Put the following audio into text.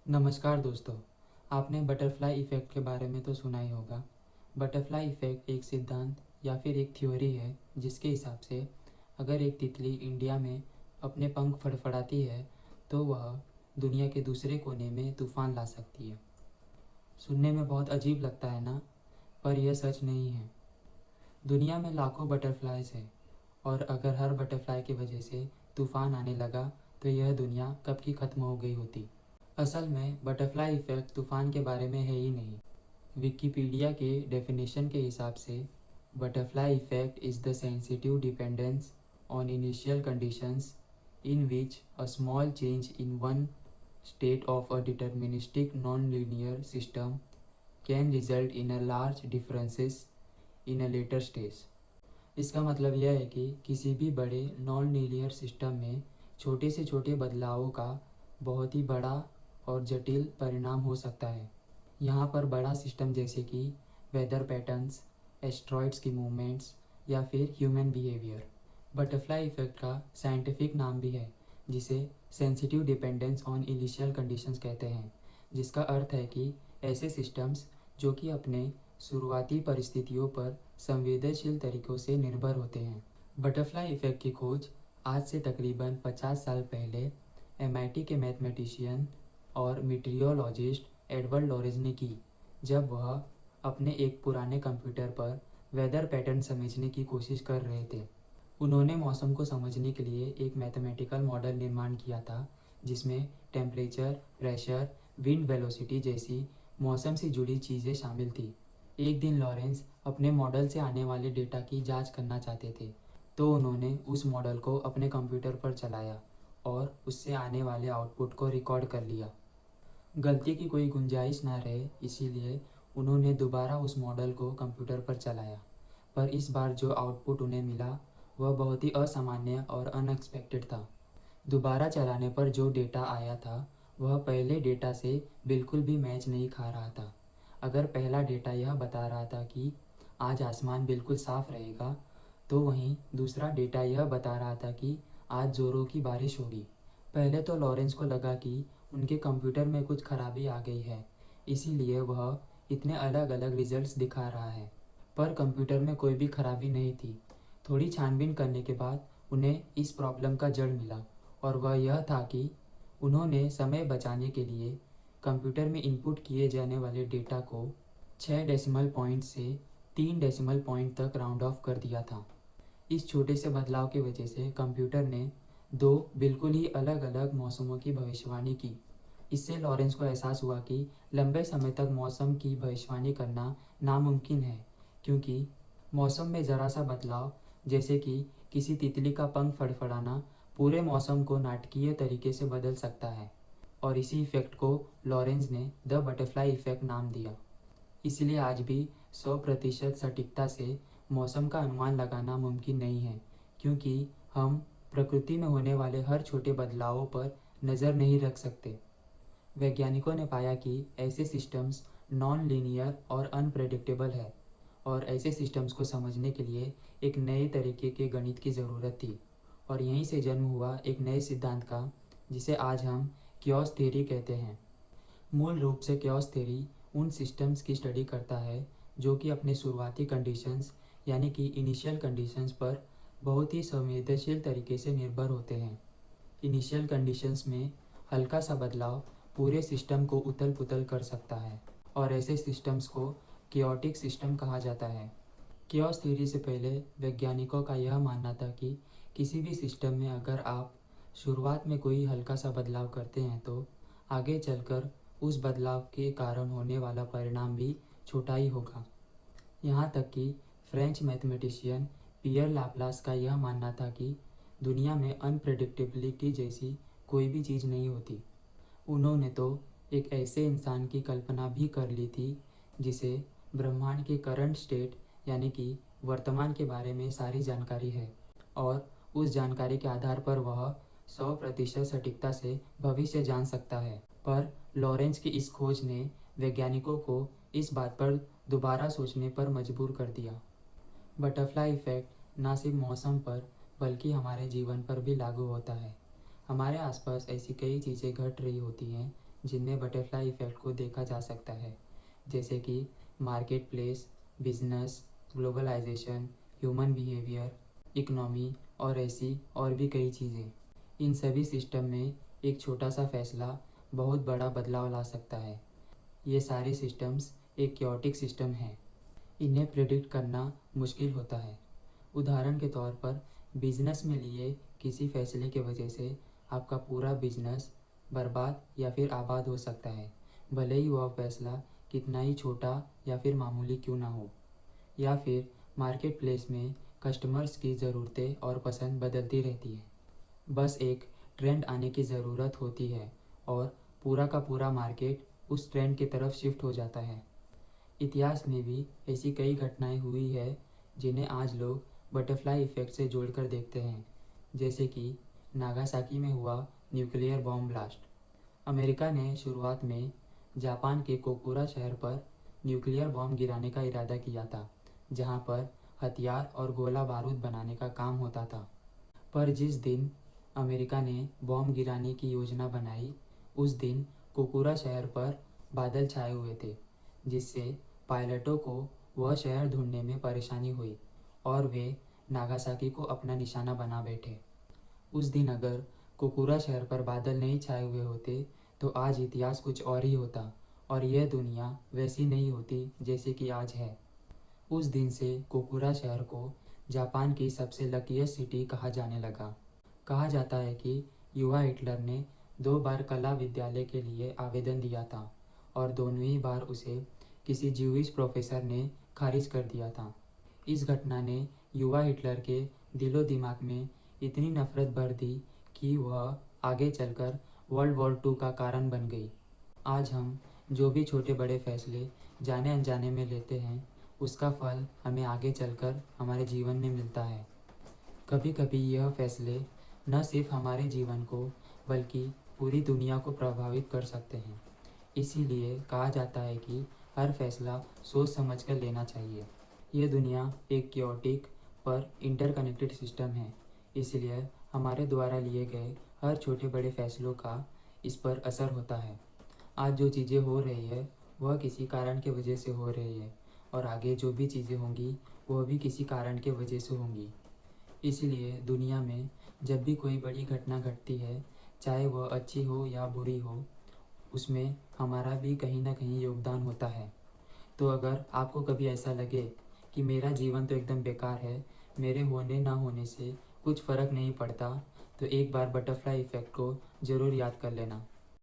नमस्कार दोस्तों। आपने बटरफ्लाई इफ़ेक्ट के बारे में तो सुना ही होगा। बटरफ्लाई इफ़ेक्ट एक सिद्धांत या फिर एक थ्योरी है जिसके हिसाब से अगर एक तितली इंडिया में अपने पंख फड़फड़ाती है तो वह दुनिया के दूसरे कोने में तूफान ला सकती है। सुनने में बहुत अजीब लगता है ना, पर यह सच नहीं है। दुनिया में लाखों बटरफ्लाइज है और अगर हर बटरफ्लाई की वजह से तूफान आने लगा तो यह दुनिया कब की ख़त्म हो गई होती। असल में बटरफ्लाई इफ़ेक्ट तूफान के बारे में है ही नहीं। विकिपीडिया के डेफिनेशन के हिसाब से butterfly effect is the sensitive dependence on initial conditions in which a small change in one state of a deterministic non linear system can result in a large differences in a later stage. इसका मतलब यह है कि किसी भी बड़े non linear system में छोटे से छोटे बदलावों का बहुत ही बड़ा और जटिल परिणाम हो सकता है। यहाँ पर बड़ा सिस्टम जैसे कि वेदर पैटर्न्स, एस्ट्रॉइड्स की मूवमेंट्स या फिर ह्यूमन बिहेवियर। बटरफ्लाई इफ़ेक्ट का साइंटिफिक नाम भी है जिसे sensitive dependence on initial conditions कहते हैं, जिसका अर्थ है कि ऐसे सिस्टम्स जो कि अपने शुरुआती परिस्थितियों पर संवेदनशील तरीकों से निर्भर होते हैं। बटरफ्लाई इफ़ेक्ट की खोज आज से तकरीबन 50 साल पहले MIT के मैथमेटिशियन और मीटियोलॉजिस्ट एडवर्ड लॉरेंज ने की, जब वह अपने एक पुराने कंप्यूटर पर वेदर पैटर्न समझने की कोशिश कर रहे थे। उन्होंने मौसम को समझने के लिए एक मैथमेटिकल मॉडल निर्माण किया था जिसमें टेम्परेचर, प्रेशर, विंड वेलोसिटी जैसी मौसम से जुड़ी चीज़ें शामिल थी। एक दिन लॉरेंस अपने मॉडल से आने वाले डेटा की जांच करना चाहते थे, तो उन्होंने उस मॉडल को अपने कंप्यूटर पर चलाया और उससे आने वाले आउटपुट को रिकॉर्ड कर लिया। गलती की कोई गुंजाइश ना रहे, इसीलिए उन्होंने दोबारा उस मॉडल को कंप्यूटर पर चलाया, पर इस बार जो आउटपुट उन्हें मिला वह बहुत ही असामान्य और अनएक्सपेक्टेड था। दोबारा चलाने पर जो डेटा आया था वह पहले डेटा से बिल्कुल भी मैच नहीं खा रहा था। अगर पहला डेटा यह बता रहा था कि आज आसमान बिल्कुल साफ रहेगा, तो वहीं दूसरा डेटा यह बता रहा था कि आज ज़ोरों की बारिश होगी। पहले तो लॉरेंस को लगा कि उनके कंप्यूटर में कुछ खराबी आ गई है, इसीलिए वह इतने अलग अलग रिजल्ट्स दिखा रहा है। पर कंप्यूटर में कोई भी खराबी नहीं थी। थोड़ी छानबीन करने के बाद उन्हें इस प्रॉब्लम का जड़ मिला और वह यह था कि उन्होंने समय बचाने के लिए कंप्यूटर में इनपुट किए जाने वाले डेटा को 6 डेसिमल पॉइंट से 3 डेसिमल पॉइंट तक राउंड ऑफ कर दिया था। इस छोटे से बदलाव की वजह से कंप्यूटर ने दो बिल्कुल ही अलग अलग मौसमों की भविष्यवाणी की। इससे लॉरेंस को एहसास हुआ कि लंबे समय तक मौसम की भविष्यवाणी करना नामुमकिन है, क्योंकि मौसम में ज़रा सा बदलाव, जैसे कि किसी तितली का पंख फड़फड़ाना, पूरे मौसम को नाटकीय तरीके से बदल सकता है। और इसी इफ़ेक्ट को लॉरेंस ने द बटरफ्लाई इफ़ेक्ट नाम दिया। इसलिए आज भी 100% सटीकता से मौसम का अनुमान लगाना मुमकिन नहीं है, क्योंकि हम प्रकृति में होने वाले हर छोटे बदलावों पर नज़र नहीं रख सकते। वैज्ञानिकों ने पाया कि ऐसे सिस्टम्स नॉन लीनियर और अनप्रेडिक्टेबल है, और ऐसे सिस्टम्स को समझने के लिए एक नए तरीके के गणित की ज़रूरत थी। और यहीं से जन्म हुआ एक नए सिद्धांत का, जिसे आज हम क्योस थ्योरी कहते हैं। मूल रूप से क्योस थ्योरी उन सिस्टम्स की स्टडी करता है जो कि अपने शुरुआती कंडीशंस यानी कि इनिशियल कंडीशंस पर बहुत ही संवेदनशील तरीके से निर्भर होते हैं। इनिशियल कंडीशंस में हल्का सा बदलाव पूरे सिस्टम को उथल पुथल कर सकता है, और ऐसे सिस्टम्स को कियोटिक सिस्टम कहा जाता है। क्योस थ्योरी से पहले वैज्ञानिकों का यह मानना था कि किसी भी सिस्टम में अगर आप शुरुआत में कोई हल्का सा बदलाव करते हैं तो आगे चलकर उस बदलाव के कारण होने वाला परिणाम भी छोटा ही होगा। यहाँ तक कि फ्रेंच मैथमेटिशियन पियर लाप्लास का यह मानना था कि दुनिया में अनप्रेडिक्टेबिलिटी जैसी कोई भी चीज़ नहीं होती। उन्होंने तो एक ऐसे इंसान की कल्पना भी कर ली थी जिसे ब्रह्मांड के करंट स्टेट यानी कि वर्तमान के बारे में सारी जानकारी है, और उस जानकारी के आधार पर वह 100% सटीकता से भविष्य जान सकता है। पर लॉरेंस की इस खोज ने वैज्ञानिकों को इस बात पर दोबारा सोचने पर मजबूर कर दिया। बटरफ्लाई इफ़ेक्ट न सिर्फ मौसम पर बल्कि हमारे जीवन पर भी लागू होता है। हमारे आसपास ऐसी कई चीज़ें घट रही होती हैं जिनमें बटरफ्लाई इफ़ेक्ट को देखा जा सकता है, जैसे कि market place, business, globalisation, human behaviour, economy और ऐसी और भी कई चीज़ें। इन सभी सिस्टम में एक छोटा सा फैसला बहुत बड़ा बदलाव ला सकता है। ये सारे सिस्टम्स एक क्योटिक सिस्टम हैं। इन्हें प्रिडिक्ट करना मुश्किल होता है। उदाहरण के तौर पर बिजनेस में लिए किसी फैसले की वजह से आपका पूरा बिजनेस बर्बाद या फिर आबाद हो सकता है, भले ही वह फैसला कितना ही छोटा या फिर मामूली क्यों ना हो। या फिर मार्केट प्लेस में कस्टमर्स की ज़रूरतें और पसंद बदलती रहती है। बस एक ट्रेंड आने की ज़रूरत होती है और पूरा का पूरा मार्केट उस ट्रेंड की तरफ शिफ्ट हो जाता है। इतिहास में भी ऐसी कई घटनाएं हुई है जिन्हें आज लोग बटरफ्लाई इफ़ेक्ट से जोड़कर देखते हैं, जैसे कि नागासाकी में हुआ न्यूक्लियर बॉम्ब ब्लास्ट। अमेरिका ने शुरुआत में जापान के कोकुरा शहर पर न्यूक्लियर बॉम्ब गिराने का इरादा किया था, जहां पर हथियार और गोला बारूद बनाने का काम होता था। पर जिस दिन अमेरिका ने बॉम्ब गिराने की योजना बनाई, उस दिन कोकुरा शहर पर बादल छाए हुए थे, जिससे पायलटों को वह शहर ढूंढने में परेशानी हुई और वे नागासाकी को अपना निशाना बना बैठे। उस दिन अगर कोकुरा शहर पर बादल नहीं छाए हुए होते तो आज इतिहास कुछ और ही होता और यह दुनिया वैसी नहीं होती जैसे कि आज है। उस दिन से कोकुरा शहर को जापान की सबसे लकीएस्ट सिटी कहा जाने लगा। कहा जाता है कि युवा हिटलर ने 2 बार कला विद्यालय के लिए आवेदन दिया था और दोनों ही बार उसे किसी ज्यूइश प्रोफेसर ने खारिज कर दिया था। इस घटना ने युवा हिटलर के दिलो दिमाग में इतनी नफरत भर दी कि वह आगे चलकर वर्ल्ड वॉर 2 का कारण बन गई। आज हम जो भी छोटे बड़े फैसले जाने अनजाने में लेते हैं, उसका फल हमें आगे चलकर हमारे जीवन में मिलता है। कभी कभी यह फैसले न सिर्फ हमारे जीवन को बल्कि पूरी दुनिया को प्रभावित कर सकते हैं। इसीलिए कहा जाता है कि हर फैसला सोच समझकर लेना चाहिए। यह दुनिया एक क्योटिक पर इंटरकनेक्टेड सिस्टम है, इसलिए हमारे द्वारा लिए गए हर छोटे बड़े फैसलों का इस पर असर होता है। आज जो चीज़ें हो रही है वह किसी कारण के वजह से हो रही है और आगे जो भी चीज़ें होंगी वह भी किसी कारण के वजह से होंगी। इसलिए दुनिया में जब भी कोई बड़ी घटना घटती है, चाहे वह अच्छी हो या बुरी हो, उसमें हमारा भी कहीं ना कहीं योगदान होता है। तो अगर आपको कभी ऐसा लगे कि मेरा जीवन तो एकदम बेकार है, मेरे होने ना होने से कुछ फ़र्क नहीं पड़ता, तो एक बार बटरफ्लाई इफ़ेक्ट को ज़रूर याद कर लेना।